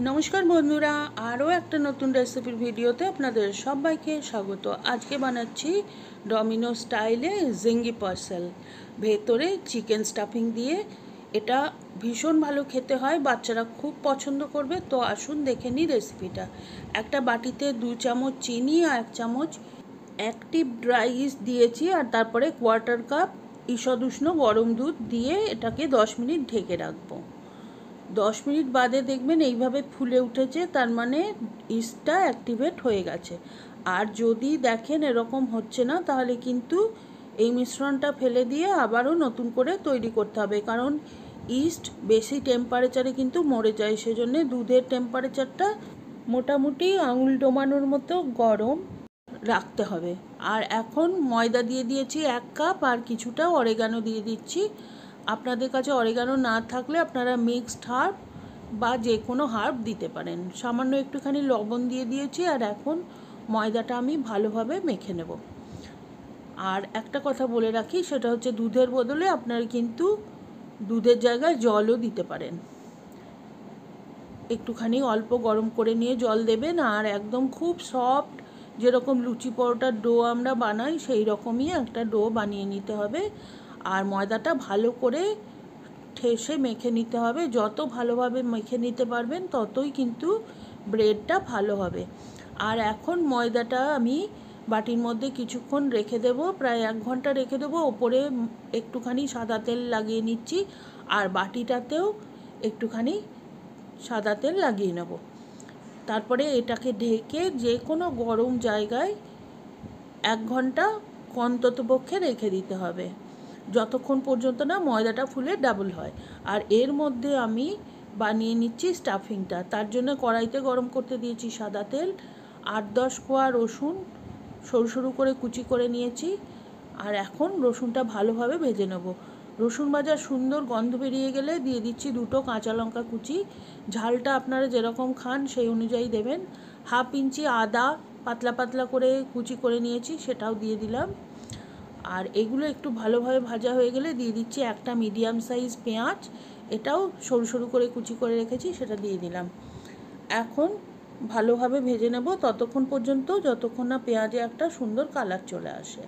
নমস্কার বন্ধুরা, আরও একটা নতুন রেসিপির ভিডিওতে আপনাদের সবাইকে স্বাগত। আজকে বানাচ্ছি ডমিনো স্টাইলে জিঙ্গি পার্সেল, ভেতরে চিকেন স্টাফিং দিয়ে। এটা ভীষণ ভালো খেতে হয়, বাচ্চারা খুব পছন্দ করবে। তো আসুন দেখে নিই রেসিপিটা। একটা বাটিতে 2 চামচ চিনি আর 1 চামচ অ্যাক্টিভ ড্রাই ইস্ট দিয়েছি, আর তারপরে 1/4 কাপ ঈষদ উষ্ণ গরম দুধ দিয়ে এটাকে 10 মিনিট ঢেকে রাখবো। 10 মিনিট বাদে দেখবেন এইভাবে ফুলে উঠেছে, তার মানে ইস্টটা অ্যাক্টিভেট হয়ে গেছে। আর যদি দেখেন এরকম হচ্ছে না, তাহলে কিন্তু এই মিশ্রণটা ফেলে দিয়ে আবারও নতুন করে তৈরি করতে হবে, কারণ ইস্ট বেশি টেম্পারেচারে কিন্তু মরে যায়। সেজন্য দুধের টেম্পারেচারটা মোটামুটি আঙুল ডোবানোর মতো গরম রাখতে হবে। আর এখন ময়দা দিয়ে দিয়েছি 1 কাপ, আর কিছুটা অরেগানো দিয়ে দিচ্ছি। আপনাদের কাছে অরেগানো না থাকলে আপনারা মিক্সড হার্ব বা যে কোনো হার্ব দিতে পারেন। সামান্য একটুখানি লবণ দিয়ে দিয়েছি, আর এখন ময়দাটা আমি ভালোভাবে মেখে নেব। আর একটা কথা বলে রাখি, সেটা হচ্ছে দুধের বদলে আপনারা কিন্তু দুধের জায়গায় জলও দিতে পারেন। একটুখানি অল্প গরম করে নিয়ে জল দেবেন, আর একদম খুব সফট, যেরকম লুচি পরোটার ডো আমরা বানাই সেই রকমই একটা ডো বানিয়ে নিতে হবে। আর ময়দাটা ভালো করে ঠেসে মেখে নিতে হবে। যত ভালোভাবে মেখে নিতে পারবেন ততই কিন্তু ব্রেডটা ভালো হবে। আর এখন ময়দাটা আমি বাটির মধ্যে কিছুক্ষণ রেখে দেব, প্রায় 1 ঘন্টা রেখে দেবো। ওপরে একটুখানি সাদা তেল লাগিয়ে নিচ্ছি, আর বাটিটাতেও একটুখানি সাদা তেল লাগিয়ে নেব। তারপরে এটাকে ঢেকে যে কোনো গরম জায়গায় 1 ঘন্টা অন্ততপক্ষে রেখে দিতে হবে, যতক্ষণ পর্যন্ত না ময়দাটা ফুলে ডাবল হয়। আর এর মধ্যে আমি বানিয়ে নিচ্ছি স্টাফিংটা। তার জন্য কড়াইতে গরম করতে দিয়েছি সাদা তেল। 8-10 কোয়া রসুন সরু সরু করে কুচি করে নিয়েছি, আর এখন রসুনটা ভালোভাবে ভেজে নেব। রসুন ভাজার সুন্দর গন্ধ বেরিয়ে গেলে দিয়ে দিচ্ছি 2টো কাঁচা লঙ্কা কুচি। ঝালটা আপনারা যেরকম খান সেই অনুযায়ী দেবেন। 1/2 ইঞ্চি আদা পাতলা পাতলা করে কুচি করে নিয়েছি, সেটাও দিয়ে দিলাম। আর এগুলো একটু ভালোভাবে ভাজা হয়ে গেলে দিয়ে দিচ্ছি একটা মিডিয়াম সাইজ পেঁয়াজ, এটাও সরু সরু করে কুচি করে রেখেছি, সেটা দিয়ে দিলাম। এখন ভালোভাবে ভেজে নেব ততক্ষণ পর্যন্ত যতক্ষণ না পেঁয়াজে একটা সুন্দর কালার চলে আসে।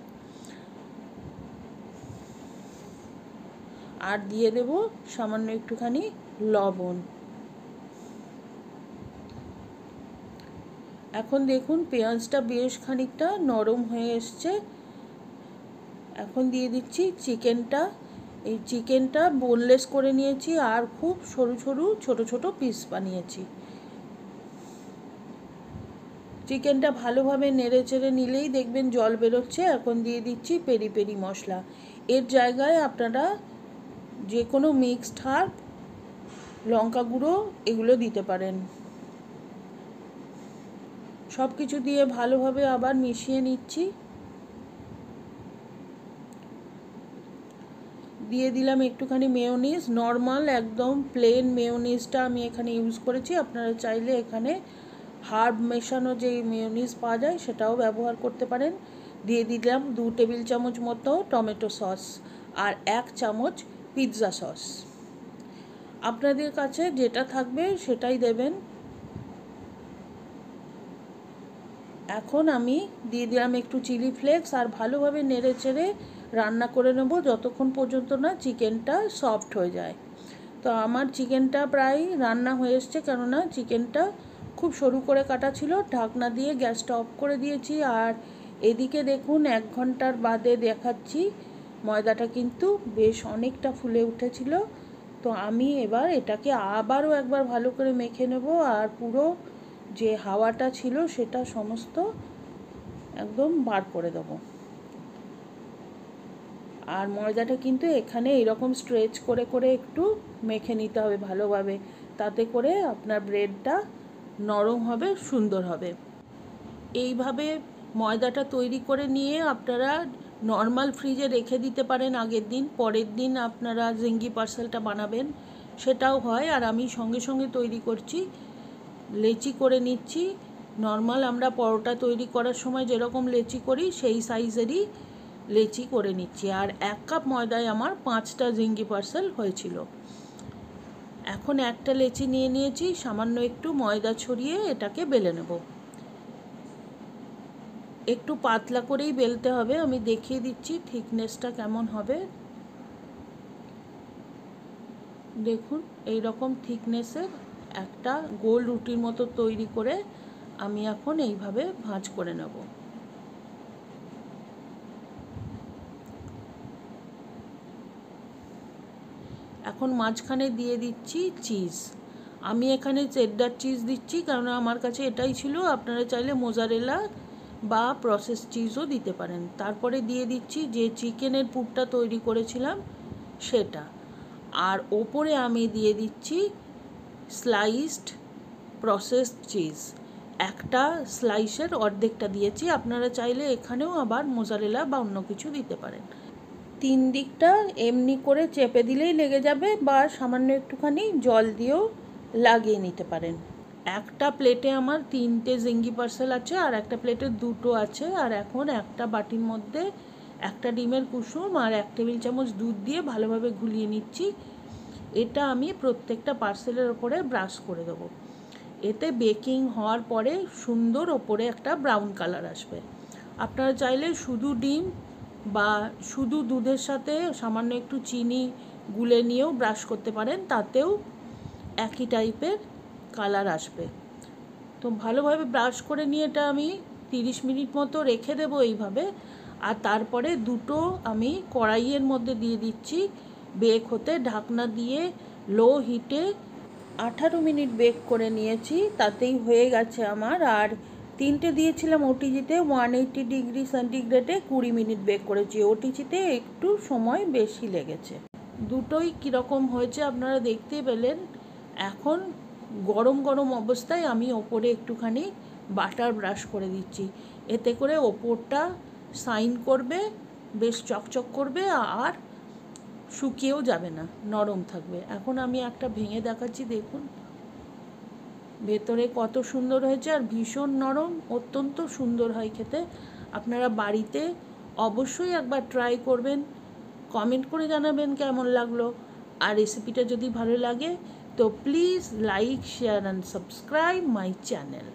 আর দিয়ে দেব সামান্য একটুখানি লবণ। এখন দেখুন পেঁয়াজটা বেশ খানিকটা নরম হয়ে এসছে। এখন দিয়ে দিচ্ছি চিকেনটা। এই চিকেনটা বোনলেস করে নিয়েছি, আর খুব সরু সরু ছোট ছোট পিস বানিয়েছি। চিকেনটা ভালোভাবে নেড়ে চেড়ে নিলেই দেখবেন জল বেরোচ্ছে। এখন দিয়ে দিচ্ছি পেরি পেরি মশলা। এর জায়গায় আপনারা যে কোনো মিক্সড হার্ব, লঙ্কা গুঁড়ো এগুলো দিতে পারেন। সব কিছু দিয়ে ভালোভাবে আবার মিশিয়ে নিচ্ছি। দিয়ে দিলাম একটুখানি মেয়োনিজ, নর্মাল একদম প্লেন মেয়োনিজটা আমি এখানে ইউজ করেছি। আপনারা চাইলে এখানে হার্ব মেশানো যে মেয়োনিজ পাওয়া যায় সেটাও ব্যবহার করতে পারেন। দিয়ে দিলাম 2 টেবিল চামচ মতো টমেটো সস, আর 1 চামচ পিৎজা সস। আপনাদের কাছে যেটা থাকবে সেটাই দেবেন। এখন আমি দিয়ে দিলাম একটু চিলি ফ্লেক্স, আর ভালোভাবে নেড়ে চেড়ে রান্না করে নেব যতক্ষণ পর্যন্ত না চিকেনটা সফট হয়ে যায়। তো আমার চিকেনটা প্রায় রান্না হয়ে এসছে, কেননা চিকেনটা খুব সরু করে কাটা ছিল। ঢাকনা দিয়ে গ্যাসটা অফ করে দিয়েছি। আর এদিকে দেখুন 1 ঘন্টার বাদে দেখাচ্ছি ময়দাটা কিন্তু বেশ অনেকটা ফুলে উঠেছিল। তো আমি এবার এটাকে আবারও একবার ভালো করে মেখে নেব, আর পুরো যে হাওয়াটা ছিল সেটা সমস্ত একদম বার করে দেব। আর ময়দাটা কিন্তু এখানে এরকম স্ট্রেচ করে করে একটু মেখে নিতে হবে ভালোভাবে, তাতে করে আপনার ব্রেডটা নরম হবে, সুন্দর হবে। এইভাবে ময়দাটা তৈরি করে নিয়ে আপনারা নর্মাল ফ্রিজে রেখে দিতে পারেন আগের দিন, পরের দিন আপনারা জিঙ্গি পার্সেলটা বানাবেন, সেটাও হয়। আর আমি সঙ্গে সঙ্গে তৈরি করছি, লেচি করে নিচ্ছি। নর্মাল আমরা পরোটা তৈরি করার সময় যেরকম লেচি করি সেই সাইজেরই লেচি করে নিচ্ছি। আর 1 কাপ ময়দায় আমার 5টা জিঙ্গি পার্সেল হয়েছিল। এখন একটা লেচি নিয়ে নিয়েছি, সামান্য একটু ময়দা ছড়িয়ে এটাকে বেলে নেব। একটু পাতলা করেই বেলতে হবে, আমি দেখিয়ে দিচ্ছি থিকনেসটা কেমন হবে। দেখুন এই রকম থিকনেসের একটা গোল রুটির মতো তৈরি করে আমি এখন এইভাবে ভাঁজ করে নেব। এখন মাঝখানে দিয়ে দিচ্ছি চিজ। আমি এখানে চেডডার চিজ দিচ্ছি কারণ আমার কাছে এটাই ছিল, আপনারা চাইলে মোজারেলা বা প্রসেস চিজও দিতে পারেন। তারপরে দিয়ে দিচ্ছি যে চিকেনের পুরটা তৈরি করেছিলাম সেটা, আর ওপরে আমি দিয়ে দিচ্ছি স্লাইসড প্রসেসড চিজ। একটা স্লাইসের অর্ধেকটা দিয়েছি, আপনারা চাইলে এখানেও আবার মোজারেলা বা অন্য কিছু দিতে পারেন। তিন দিকটা এমনি করে চেপে দিলেই লেগে যাবে, বা সামান্য একটুখানি জল দিয়েও লাগিয়ে নিতে পারেন। একটা প্লেটে আমার 3টে জিঙ্গি পার্সেল আছে, আর একটা প্লেটে 2টো আছে। আর এখন একটা বাটির মধ্যে একটা ডিমের কুসুম আর 1 টেবিল চামচ দুধ দিয়ে ভালোভাবে গুলিয়ে নিচ্ছি। এটা আমি প্রত্যেকটা পার্সেলের ওপরে ব্রাশ করে দেবো। এতে বেকিং হওয়ার পরে সুন্দর ওপরে একটা ব্রাউন কালার আসবে। আপনারা চাইলে শুধু ডিম বা শুধু দুধের সাথে সামান্য একটু চিনি গুলে নিয়েও ব্রাশ করতে পারেন, তাতেও একই টাইপের কালার আসবে। তো ভালোভাবে ব্রাশ করে নিয়ে এটা আমি 30 মিনিট মতো রেখে দেবো এইভাবে। আর তারপরে দুটো আমি কড়াইয়ের মধ্যে দিয়ে দিচ্ছি বেক হতে, ঢাকনা দিয়ে লো হিটে 18 মিনিট বেক করে নিয়েছি, তাতেই হয়ে গেছে আমার। আর 3টে দিয়েছিলাম ওটিজিতে 180 ডিগ্রি সেন্টিগ্রেডে 20 মিনিট বেক করেছি। ওটিজিতে একটু সময় বেশি লেগেছে। দুটোই কীরকম হয়েছে আপনারা দেখতেই পেলেন। এখন গরম গরম অবস্থায় আমি ওপরে একটুখানি বাটার ব্রাশ করে দিচ্ছি, এতে করে ওপরটা শাইন করবে, বেশ চকচক করবে, আর শুকিয়েও যাবে না, নরম থাকবে। এখন আমি একটা ভেঙে দেখাচ্ছি, দেখুন ভেতরে কত সুন্দর হয়েছে, আর ভীষণ নরম, অত্যন্ত সুন্দর হয় খেতে। আপনারা বাড়িতে অবশ্যই একবার ট্রাই করবেন, কমেন্ট করে জানাবেন কেমন লাগলো। আর রেসিপিটা যদি ভালো লাগে তো please like, share and subscribe my channel.